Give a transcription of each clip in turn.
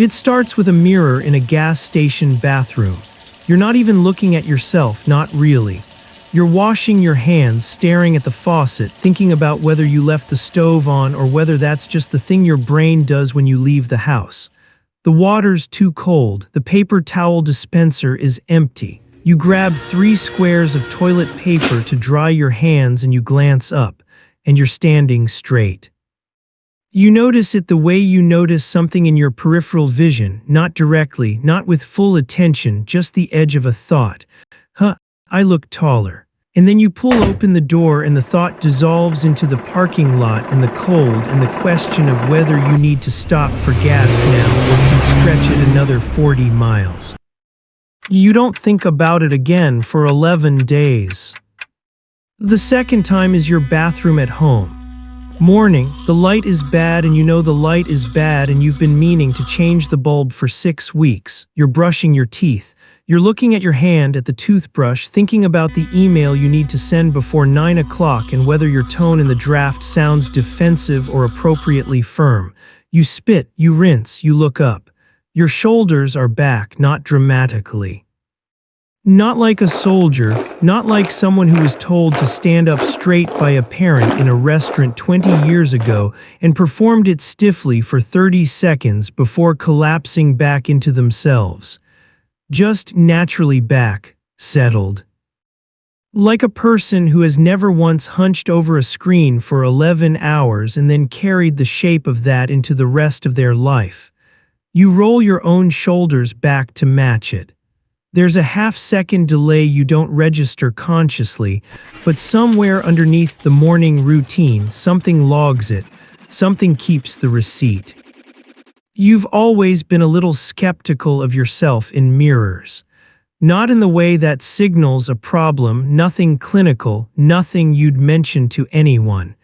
It starts with a mirror in a gas station bathroom. You're not even looking at yourself, not really. You're washing your hands, staring at the faucet, thinking about whether you left the stove on or whether that's just the thing your brain does when you leave the house. The water's too cold, the paper towel dispenser is empty. You grab 3 squares of toilet paper to dry your hands and you glance up, and you're standing straight. You notice it the way you notice something in your peripheral vision, not directly, not with full attention, just the edge of a thought. I look taller. And then you pull open the door and the thought dissolves into the parking lot and the cold and the question of whether you need to stop for gas now or can stretch it another 40 miles. You don't think about it again for 11 days. The second time is your bathroom at home. Morning, the light is bad and you know the light is bad and you've been meaning to change the bulb for 6 weeks. You're brushing your teeth. You're looking at your hand at the toothbrush, thinking about the email you need to send before 9 o'clock and whether your tone in the draft sounds defensive or appropriately firm. You spit, you rinse, you look up. Your shoulders are back, not dramatically. Not like a soldier, not like someone who was told to stand up straight by a parent in a restaurant 20 years ago and performed it stiffly for 30 seconds before collapsing back into themselves. Just naturally back, settled. Like a person who has never once hunched over a screen for 11 hours and then carried the shape of that into the rest of their life. You roll your own shoulders back to match it. There's a half-second delay you don't register consciously, but somewhere underneath the morning routine, something logs it, something keeps the receipt. You've always been a little skeptical of yourself in mirrors. Not in the way that signals a problem, nothing clinical, nothing you'd mention to anyone.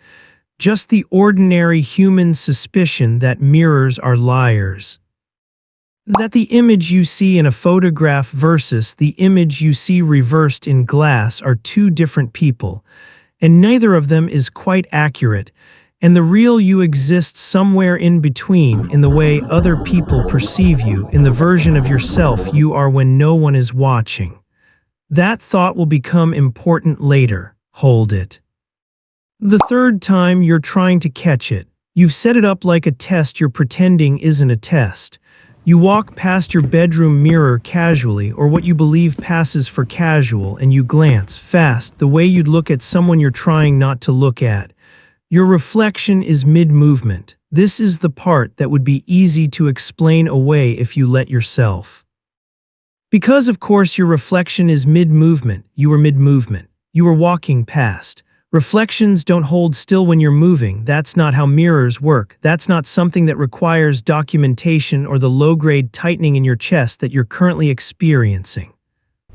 Just the ordinary human suspicion that mirrors are liars. That the image you see in a photograph versus the image you see reversed in glass are 2 different people, and neither of them is quite accurate, and the real you exists somewhere in between in the way other people perceive you, in the version of yourself you are when no one is watching. That thought will become important later. Hold it. The third time you're trying to catch it. You've set it up like a test you're pretending isn't a test. You walk past your bedroom mirror casually, or what you believe passes for casual, and you glance, fast, the way you'd look at someone you're trying not to look at. Your reflection is mid-movement. This is the part that would be easy to explain away if you let yourself. Because of course your reflection is mid-movement, you were mid-movement. You were walking past. Reflections don't hold still when you're moving. That's not how mirrors work. That's not something that requires documentation or the low-grade tightening in your chest that you're currently experiencing.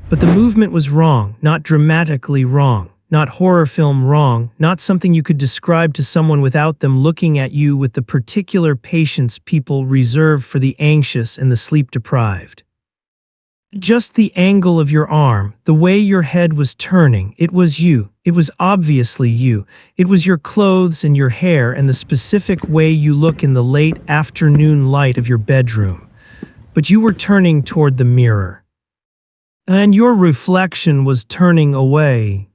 But the movement was wrong, not dramatically wrong, not horror film wrong, not something you could describe to someone without them looking at you with the particular patience people reserve for the anxious and the sleep-deprived. Just the angle of your arm, the way your head was turning, it was you. It was obviously you. It was your clothes and your hair and the specific way you look in the late afternoon light of your bedroom. But you were turning toward the mirror. And your reflection was turning away.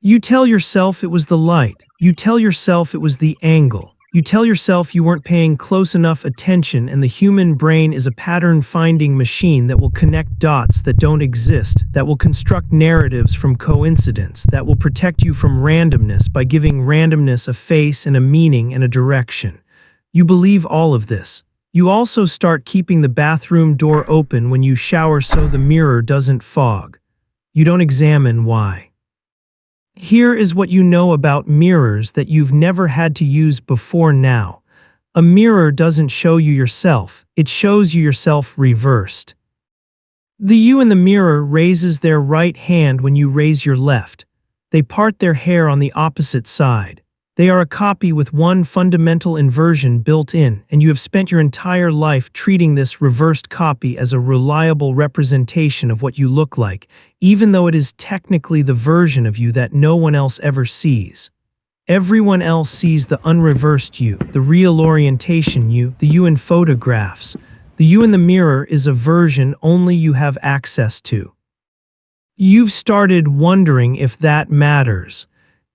You tell yourself it was the light. You tell yourself it was the angle. You tell yourself you weren't paying close enough attention, and the human brain is a pattern-finding machine that will connect dots that don't exist, that will construct narratives from coincidence, that will protect you from randomness by giving randomness a face and a meaning and a direction. You believe all of this. You also start keeping the bathroom door open when you shower so the mirror doesn't fog. You don't examine why. Here is what you know about mirrors that you've never had to use before now. A mirror doesn't show you yourself, it shows you yourself reversed. The you in the mirror raises their right hand when you raise your left. They part their hair on the opposite side. They are a copy with one fundamental inversion built in, and you have spent your entire life treating this reversed copy as a reliable representation of what you look like, even though it is technically the version of you that no one else ever sees. Everyone else sees the unreversed you, the real orientation you, the you in photographs. The you in the mirror is a version only you have access to. You've started wondering if that matters,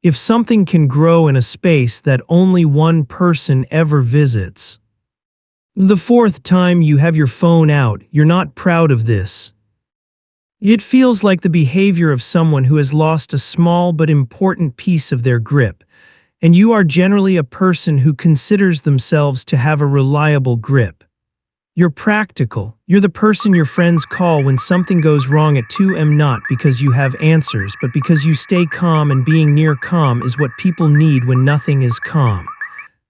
if something can grow in a space that only one person ever visits. The fourth time you have your phone out, you're not proud of this. It feels like the behavior of someone who has lost a small but important piece of their grip, and you are generally a person who considers themselves to have a reliable grip. You're practical. You're the person your friends call when something goes wrong at 2 a.m. not because you have answers, but because you stay calm, and being near calm is what people need when nothing is calm.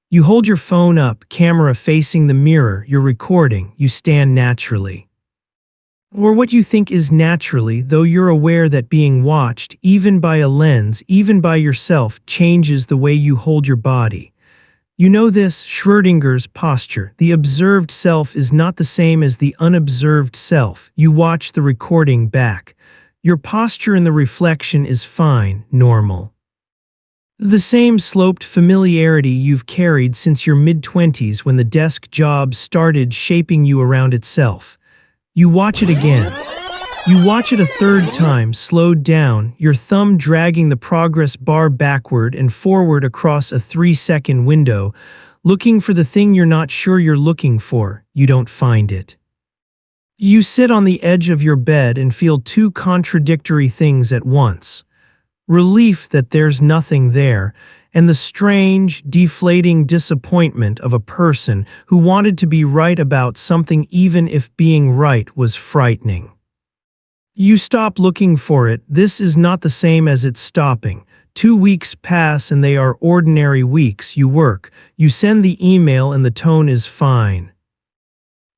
You hold your phone up, camera facing the mirror, you're recording, you stand naturally. Or what you think is naturally, though you're aware that being watched, even by a lens, even by yourself, changes the way you hold your body. You know this, Schrödinger's posture. The observed self is not the same as the unobserved self. You watch the recording back. Your posture in the reflection is fine, normal. The same sloped familiarity you've carried since your mid-20s when the desk job started shaping you around itself. You watch it again. You watch it a third time, slowed down, your thumb dragging the progress bar backward and forward across a 3-second window, looking for the thing you're not sure you're looking for. You don't find it. You sit on the edge of your bed and feel two contradictory things at once. Relief that there's nothing there, and the strange, deflating disappointment of a person who wanted to be right about something even if being right was frightening. You stop looking for it. This is not the same as it stopping. 2 weeks pass and they are ordinary weeks. You work, you send the email and the tone is fine.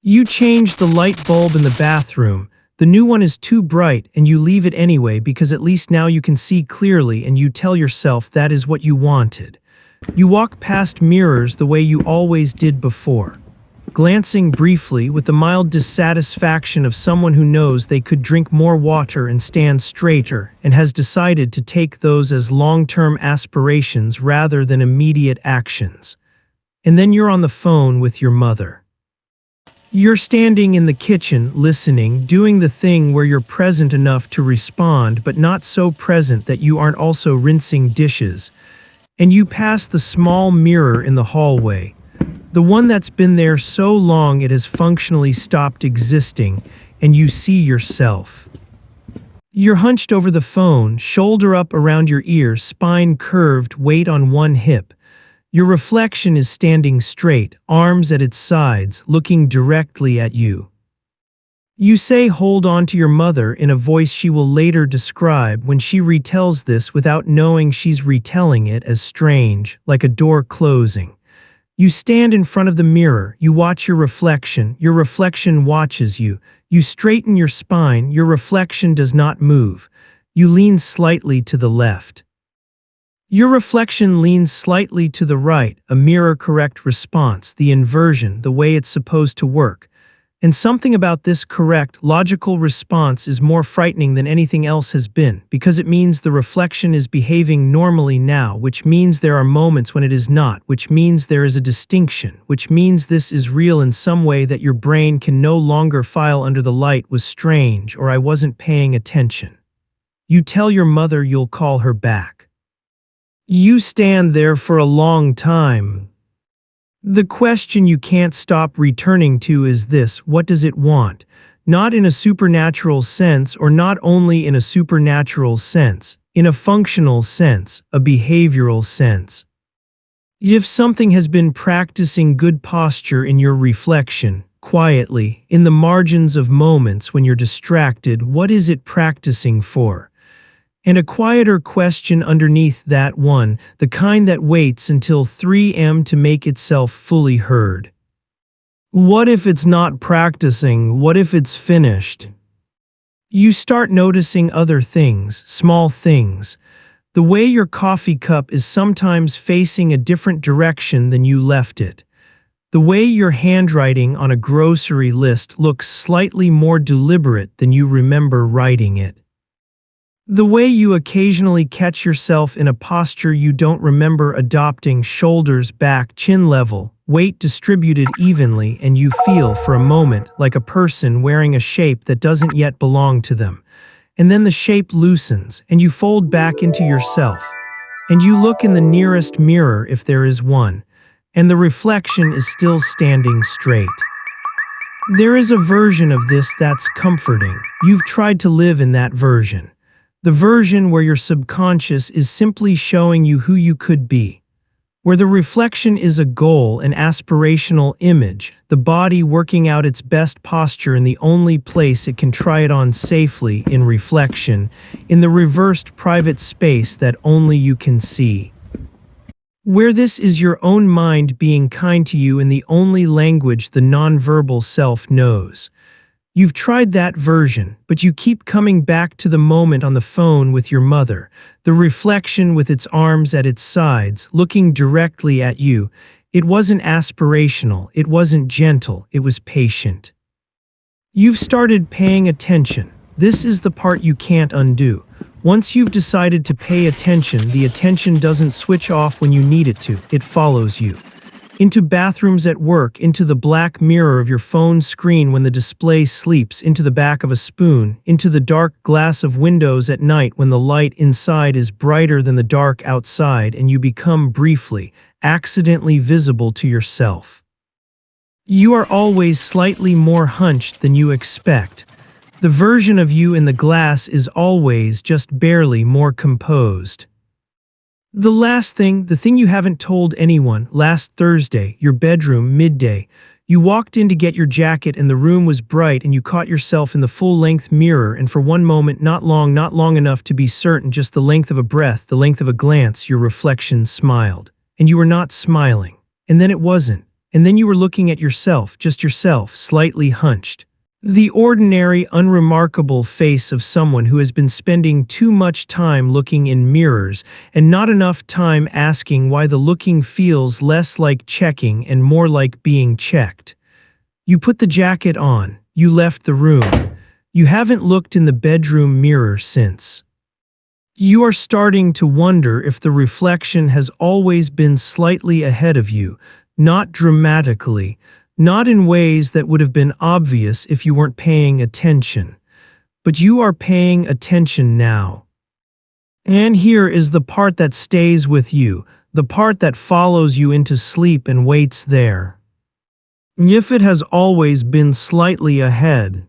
You change the light bulb in the bathroom. The new one is too bright and you leave it anyway because at least now you can see clearly, and you tell yourself that is what you wanted. You walk past mirrors the way you always did before, glancing briefly with the mild dissatisfaction of someone who knows they could drink more water and stand straighter, and has decided to take those as long-term aspirations rather than immediate actions. And then you're on the phone with your mother. You're standing in the kitchen, listening, doing the thing where you're present enough to respond, but not so present that you aren't also rinsing dishes. And you pass the small mirror in the hallway, the one that's been there so long it has functionally stopped existing, and you see yourself. You're hunched over the phone, shoulder up around your ear, spine curved, weight on one hip. Your reflection is standing straight, arms at its sides, looking directly at you. You say hold on to your mother in a voice she will later describe when she retells this without knowing she's retelling it as strange, like a door closing. You stand in front of the mirror, you watch your reflection watches you. You straighten your spine, your reflection does not move. You lean slightly to the left. Your reflection leans slightly to the right, a mirror-correct response, the inversion, the way it's supposed to work. And something about this correct, logical response is more frightening than anything else has been, because it means the reflection is behaving normally now, which means there are moments when it is not, which means there is a distinction, which means this is real in some way that your brain can no longer file under the light was strange or I wasn't paying attention. You tell your mother you'll call her back. You stand there for a long time. The question you can't stop returning to is this: what does it want? Not in a supernatural sense, or not only in a supernatural sense, in a functional sense, a behavioral sense. If something has been practicing good posture in your reflection, quietly, in the margins of moments when you're distracted, what is it practicing for? And a quieter question underneath that one, the kind that waits until 3 a.m. to make itself fully heard. What if it's not practicing? What if it's finished? You start noticing other things, small things. The way your coffee cup is sometimes facing a different direction than you left it. The way your handwriting on a grocery list looks slightly more deliberate than you remember writing it. The way you occasionally catch yourself in a posture you don't remember adopting, shoulders back, chin level, weight distributed evenly, and you feel for a moment like a person wearing a shape that doesn't yet belong to them. And then the shape loosens, and you fold back into yourself. And you look in the nearest mirror if there is one, and the reflection is still standing straight. There is a version of this that's comforting. You've tried to live in that version. The version where your subconscious is simply showing you who you could be. Where the reflection is a goal, an aspirational image, the body working out its best posture in the only place it can try it on safely, in reflection, in the reversed private space that only you can see. Where this is your own mind being kind to you in the only language the nonverbal self knows. You've tried that version, but you keep coming back to the moment on the phone with your mother, the reflection with its arms at its sides, looking directly at you. It wasn't aspirational, it wasn't gentle, it was patient. You've started paying attention. This is the part you can't undo. Once you've decided to pay attention, the attention doesn't switch off when you need it to, it follows you. Into bathrooms at work, into the black mirror of your phone screen when the display sleeps, into the back of a spoon, into the dark glass of windows at night when the light inside is brighter than the dark outside and you become briefly, accidentally visible to yourself. You are always slightly more hunched than you expect. The version of you in the glass is always just barely more composed. The last thing, the thing you haven't told anyone, last Thursday, your bedroom, midday. You walked in to get your jacket and the room was bright and you caught yourself in the full-length mirror and for one moment, not long enough to be certain, just the length of a breath, the length of a glance, your reflection smiled. And you were not smiling. And then it wasn't. And then you were looking at yourself, just yourself, slightly hunched. The ordinary, unremarkable face of someone who has been spending too much time looking in mirrors and not enough time asking why the looking feels less like checking and more like being checked. You put the jacket on. You left the room. You haven't looked in the bedroom mirror since. You are starting to wonder if the reflection has always been slightly ahead of you, not dramatically, not in ways that would have been obvious if you weren't paying attention. But you are paying attention now. And here is the part that stays with you, the part that follows you into sleep and waits there. If it has always been slightly ahead.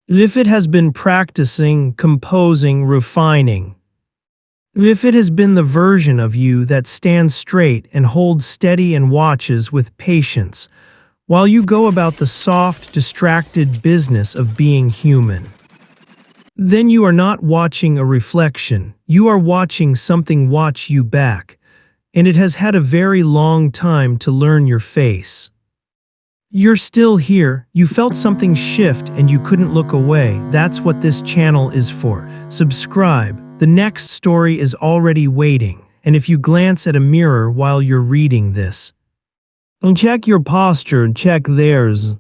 If it has been practicing, composing, refining. If it has been the version of you that stands straight and holds steady and watches with patience, while you go about the soft, distracted business of being human. Then you are not watching a reflection, you are watching something watch you back, and it has had a very long time to learn your face. You're still here, you felt something shift and you couldn't look away. That's what this channel is for. Subscribe, the next story is already waiting, and if you glance at a mirror while you're reading this, and check your posture and check theirs.